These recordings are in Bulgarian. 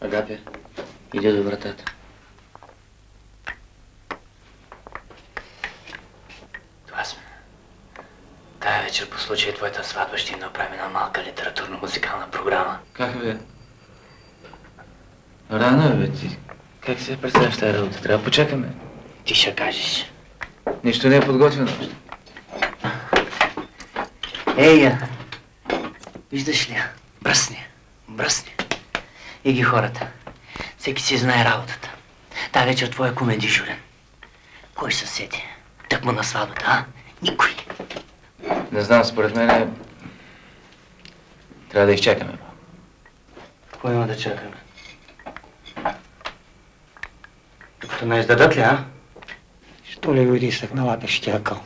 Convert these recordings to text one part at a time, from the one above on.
Агапе, иди до вратата. Това сме. Тая вечер по случай твоята сватба ще им направим една малка литературно-музикална програма. Как бе? Рано е, бе, ти. Как се представяш тази работа? Трябва да почакаме. Ти ще кажеш. Нищо не е подготвено още. Ей, виждаш ли? Бръсни. И ги хората. Всеки си знае работата. Та вечер твоя кум е дежурен. Кой ще се сети? Тъкмо на сватбата, а? Никой. Не знам, според мен трябва да изчакаме. Какво има да чакаме? Докато не издадат ли, а? Що ли го рисах на лапа щякал?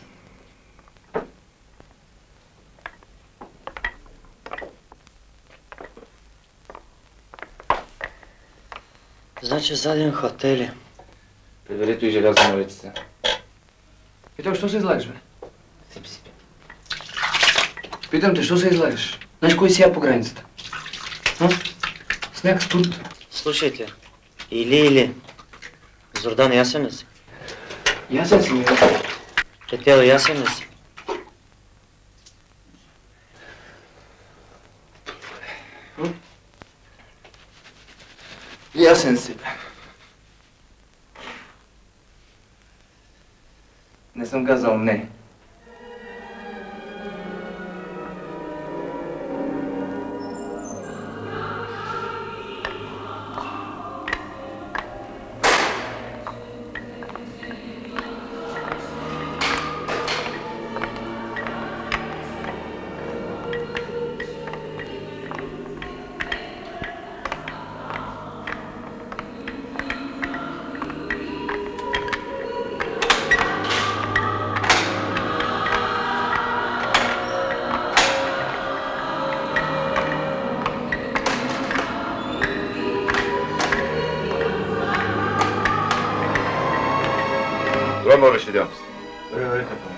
Значи заден хотели. Предварито и желязо на улицата. Питам, що се излагаш, бе? Сипи. Питам те, що се излагаш? Знаеш кой си я по границата? Сняг студ. Слушайте, или. Зордан ясен ли си? Ясен си, бе. Петел ясен ли си? Ясен си, бе. Не съм казал не.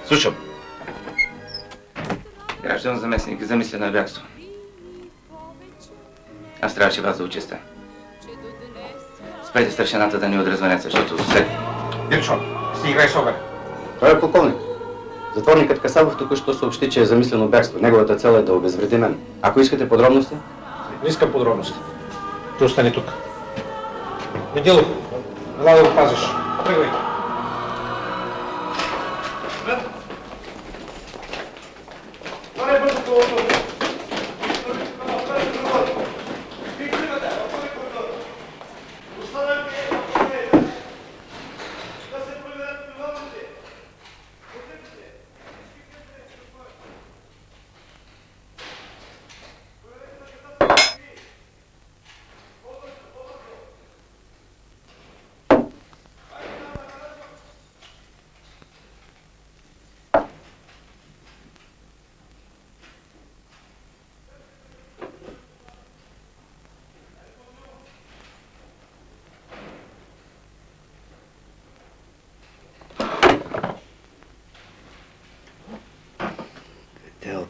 Слушам. Граждан заместник, замисля на бягство. Аз трябваше вас да участа. Спрете старшината да ни отразванят, защото след... Дирчо, си играй с огън. Той е полковник. Затворникът Касабов току-що съобщи, че е замислено бягство. Неговата цел е да обезвреди мен. Ако искате подробности? Не искам подробности. Ще остане тук. Недилов, ела да го пазиш. Тръгвай.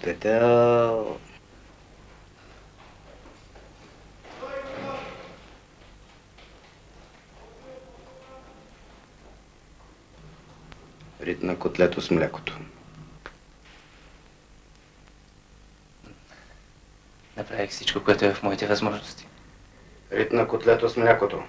Петел. Рит на котлето с млекото. Направих всичко, което е в моите възможности. Рит на котлето с млекото.